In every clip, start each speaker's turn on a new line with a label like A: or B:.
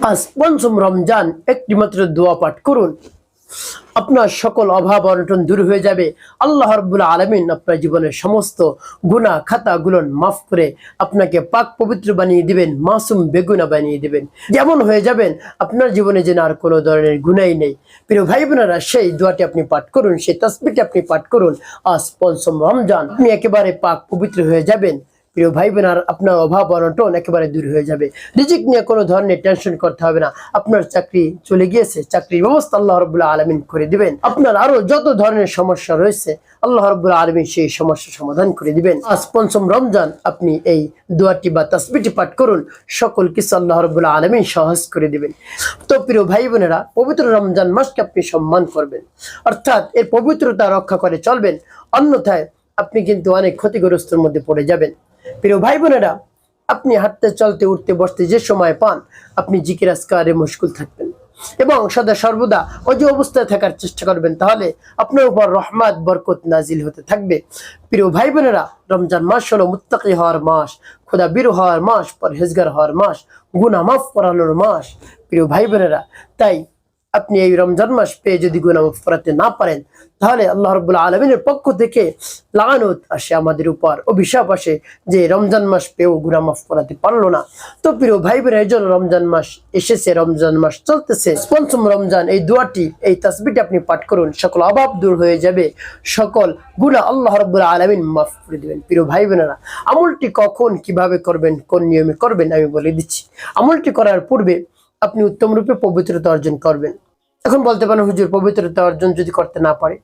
A: আজ পঞ্চম রমজান, একটি মাত্র দোয়া পাঠ করুন, আপনার সকল অভাব অনটন দূর হয়ে যাবে। আল্লাহ রাব্বুল আলামিন আপনার জীবনের সমস্ত গুনাহ খাতাগুলো মাফ করে আপনাকে পাক পবিত্র বানিয়ে দিবেন, মাসুম বেগুনা বানিয়ে দিবেন। যেমন হয়ে যাবেন আপনার জীবনে যেন আর কোনো ধরনের গুনাহই নেই। প্রিয় ভাই বোনেরা, সেই দোয়াটি আপনি পাঠ করুন, সেই তাসবিহটি আপনি পাঠ করুন। আজ পঞ্চম রমজান, আপনি একেবারে পাক পবিত্র হয়ে যাবেন। প্রিয় ভাই বোনার, আপনার অভাব অনটন একেবারে দূর হয়ে যাবে। রিজিক নিয়ে কোনো ধরনের টেনশন করতে হবে না। আপনার চাকরি চলে গিয়েছে, চাকরির ব্যবস্থা আল্লাহ রাব্বুল আলামিন করে দিবেন। আপনার আরো যত ধরনের সমস্যা রয়েছে আল্লাহ রাব্বুল আলামিন সেই সমস্যা সমাধান করে দিবেন। আজ পঞ্চম রমজান, আপনি এই দোয়াটি বা তাসবিহটি পাঠ করুন, সকল কিছু আল্লাহ রাব্বুল আলামিন সহজ করে দিবেন। তো প্রিয় ভাই বোনেরা, পবিত্র রমজান মাসকে আপনি সম্মান করবেন, অর্থাৎ এর পবিত্রতা রক্ষা করে চলবেন, অন্যথায় আপনি কিন্তু অনেক ক্ষতিগ্রস্তের মধ্যে পড়ে যাবেন। প্রিয় ভাই বোনেরা, আপনি হাঁটতে চলতে উঠতে বসতে যে সময় পান আপনি জিকির আজকারে মশগুল থাকবেন এবং সদা সর্বদা অজু অবস্থায় থাকার চেষ্টা করবেন, তাহলে আপনার উপর রহমত বরকত নাজিল হতে থাকবে। প্রিয় ভাই বোনেরা, রমজান মাস হলো মুত্তাকি হওয়ার মাস, খোদা বীর হওয়ার মাস, পরহেজগার হওয়ার মাস, গুনাহ মাফ করানোর মাস। প্রিয় ভাই বোনেরা, তাই আপনি এই রমজান মাস পেয়ে যদি গুনাহ মাফ করাতে না পারেন, তাহলে আল্লাহ রাব্বুল আলামিনের পক্ষ থেকে লানত আসে আমাদের উপর, অভিশাপ আসে যে রমজান মাস পেয়েও গুনাহ মাফ করাতে পারলো না। তো প্রিয় ভাই বোনেরা, এই জন্য রমজান মাস এসেছে, রমজান মাস চলতেছে, পঞ্চম রমজান, এই দোয়াটি এই তাসবিহটি আপনি পাঠ করুন, সকল অভাব দূর হয়ে যাবে, সকল গুনাহ আল্লাহ রাব্বুল আলামিন মাফ করে দিবেন। প্রিয় ভাই বোনেরা, আমলটি কখন কিভাবে করবেন, কোন নিয়মে করবেন আমি বলে দিচ্ছি। আমলটি করার পূর্বে আপনি উত্তম রূপে পবিত্রতা অর্জন করবেন। এখন বলতে পারেন, হুজুর পবিত্রতা অর্জন যদি করতে না পারে,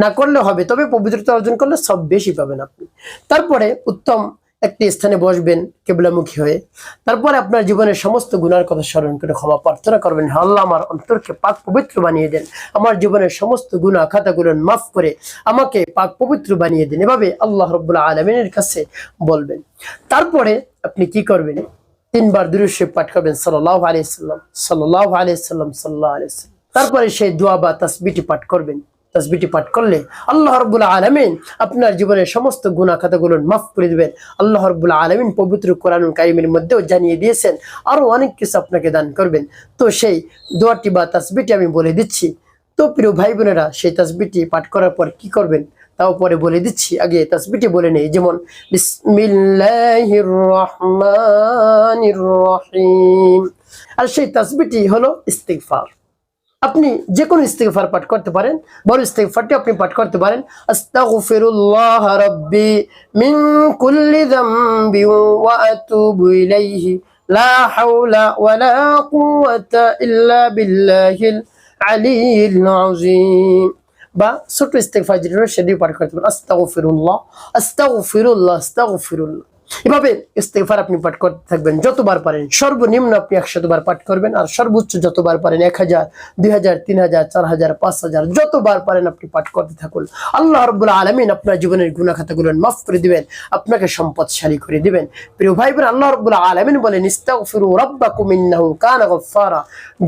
A: না করলে হবে, তবে পবিত্রতা অর্জন করলে সব বেশি পাবেন আপনি। তারপরে উত্তম একটি স্থানে বসবেন কিবলামুখী হয়ে, তারপরে আপনার জীবনের সমস্ত গুনার কথা স্মরণ করে ক্ষমা প্রার্থনা করবেন। আল্লাহ, আমার অন্তরকে পাক পবিত্র বানিয়ে দেন, আমার জীবনের সমস্ত গুনাহ খাতাগুলো মাফ করে আমাকে পাক পবিত্র বানিয়ে দেন, এভাবে আল্লাহ রাব্বুল আলামিনের কাছে বলবেন। তারপরে আপনি কি করবেন, 3 বার দুরূদ শরীফ পাঠ করবেন, সাল্লাল্লাহু আলাইহি ওয়াসাল্লাম, সাল্লাল্লাহু আলাইহি ওয়াসাল্লাম, সাল্লাল্লাহু আলাইহি ওয়াসাল্লাম। তারপরে সেই দোয়া বা তাসবিহটি পাঠ করবেন। তাসবিহটি পাঠ করলে আল্লাহ রাব্বুল আলামিন আপনার জীবনের সমস্ত গুনাহ খাতাগুলো মাফ করে দিবেন। আল্লাহ রাব্বুল আলামিন পবিত্র কোরআনুল কারীমের মধ্যেও জানিয়ে দিয়েছেন আরো অনেক কিছু আপনাকে দান করবেন। তো সেই দোয়াটি বা তাসবিহটি আমি বলে দিচ্ছি। তো প্রিয় ভাই বোনেরা, সেই তাসবিহটি পাঠ করার পর কি করবেন তাও পরে বলে দিচ্ছি, আগে তাসবিহটি বলে নেই। যেমন বিসমিল্লাহির রহমানির রহিম। আর সেই তাসবিহটি হলো ইস্তিগফার। আপনি যে কোনো ইস্তিগফার পাঠ করতে পারেন, বড় ইস্তিগফারটি আপনি পাঠ করতে পারেন, আস্তাগফিরুল্লাহ রাব্বি মিন কুল্লি যামবি ওয়া আতুবু ইলাইহি লা হাওলা ওয়ালা কুওয়াতা ইল্লা বিল্লাহিল আলিয়্যিল আযীম। বা ছোট ইস্তিগফার যেটা সেটি পাঠ করতে পারেন, আস্তাগফিরুল্লাহ আস্তাগফিরুল্লাহ আস্তাগফিরুল্লাহ। এভাবে ইস্তিগফার আপনি পাঠ করতে থাকবেন যতবার পারেন। সর্বনিম্ন আপনি 100 বার পাঠ করবেন, আর সর্বোচ্চ যতবার পারেন 1000, 2000, 3000, 4000, 5000 যতবার পারেন আপনি পাঠ করতে থাকুন। আল্লাহ রাব্বুল আলামিন আপনার জীবনের গুনাহ খাতাগুলো মাফ করে দিবেন, আপনাকে সম্পদশালী করে দিবেন। প্রিয় ভাই বোন, আল্লাহ রাব্বুল আলামিন বলেন, ইস্তাগফিরু রাব্বাকুম ইন্নাহু কানা গাফফারা।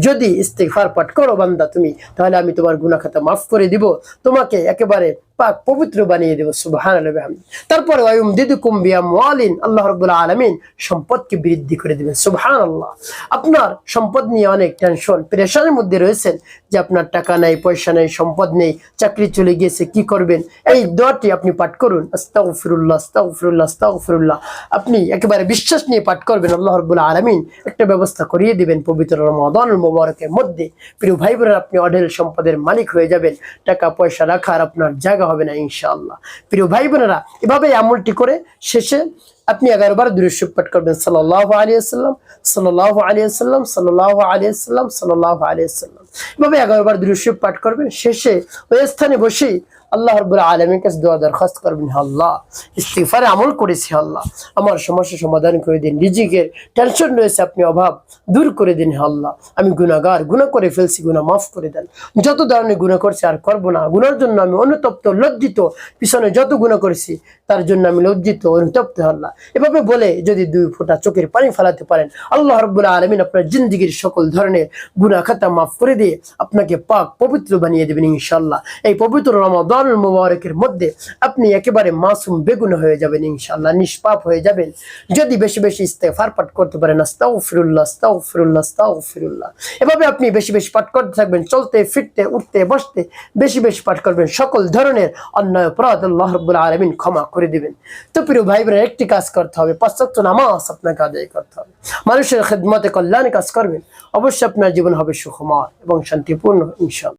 A: যদি ইস্তিগফার পাঠ করো বান্দা তুমি, তাহলে আমি তোমার গুনাহ খাতা মাফ করে দিব, তোমাকে একেবারে পাক পবিত্র বানিয়ে দেব। সুবহানাল্লাহি ওয়া বিহামদিহি। তারপরে ওয়ায়ুমদিদুকুম বিআমওয়ালিন, আল্লাহ রাব্বুল আলামিন সম্পদকে বৃদ্ধি করে দিবেন। সুবহানাল্লাহ। আপনার সম্পদ নিয়ে অনেক টেনশন পেরেশানির মধ্যে রয়েছেন যে আপনার টাকা নাই, পয়সা নাই, সম্পদ নেই, চাকরি চলে গিয়েছে, কি করবেন? এই দোয়াটি আপনি পাঠ করুন, আস্তাগফিরুল্লাহ আস্তাগফিরুল্লাহ আস্তাগফিরুল্লাহ। আপনি একেবারে বিশ্বাস নিয়ে পাঠ করবেন, আল্লাহ রাব্বুল আলামিন একটা ব্যবস্থা করিয়ে দিবেন পবিত্র রমাদানুল মুবারকের মধ্যে। প্রিয় ভাই বোনেরা, আপনি অঢেল সম্পদের মালিক হয়ে যাবেন, টাকা পয়সা রাখার আপনার জায়গা হবে না ইনশাআল্লাহ। প্রিয় ভাই বোনেরা, এভাবে আমলটি করে শেষে আপনি 11 বার দুরূদ শরীফ পাঠ করবেন, সাল্লাল্লাহু আলাইহি ওয়াসাল্লাম, সাল্লাল্লাহু আলাইহি ওয়াসাল্লাম, সাল্লাল্লাহু আলাইহি ওয়াসাল্লাম, সাল্লাল্লাহু আলাইহি ওয়াসাল্লাম। এভাবে 11 বার দুরূদ শরীফ পাঠ করবেন। শেষে ওই স্থানে বসে আল্লাহ রাব্বুল আলামিনের কাছে দোয়া দরখাস্ত করবেন, আল্লাহ ইস্তিগফারে আমল করেছি, আল্লাহ আমার সমস্যা সমাধান করে দিন, রিজিকের টেনশন রয়েছে আপনি অভাব দূর করে দিন, আল্লাহ আমি গুনাহগার, গুনাহ করে ফেলছি, গুনাহ মাফ করে দেন, যত ধরনের গুনাহ করছি আর করব না, গুনার জন্য আমি অনুতপ্ত লজ্জিত, পিছনে যত গুনাহ করেছি তার জন্য আমি লজ্জিত অনুতপ্ত, আল্লাহ। এভাবে বলে যদি 2 ফোঁটা চোখের পানি ফেলাতে পারেন, আল্লাহ রাব্বুল আলামিন আপনার জিন্দেগীর সকল ধরনের গুনাহ খাতা মাফ করে দিয়ে আপনাকে পাক পবিত্র বানিয়ে দেবেন ইনশাআল্লাহ। এই পবিত্র রমাদান রমজানুল মুবারকের মধ্যে আপনি একেবারে মাসুম বেগুনা হয়ে যাবেন ইনশাআল্লাহ, নিষ্পাপ হয়ে যাবেন যদি বেশি বেশি ইস্তেগফার পাঠ করতে পারেন। আস্তাগফিরুল্লাহ আস্তাগফিরুল্লাহ আস্তাগফিরুল্লাহ, এভাবে আপনি বেশি বেশি পাঠ করতে থাকবেন। চলতে ফিরতে উঠতে বসতে বেশি বেশি পাঠ করবেন। সকল ধরনের অন্যায় অপরাধ আল্লাহ রাব্বুল আলামিন ক্ষমা করে দিবেন। তো প্রিয় ভাই বোনেরা, একটি কাজ করতে হবে, 5 ওয়াক্ত নামাজ আপনাকে আদায় করতে হবে, মানুষের খিদমতে কল্যাণে কাজ করবেন, অবশ্যই আপনার জীবন হবে সুখময় এবং শান্তিপূর্ণ ইনশাআল্লাহ।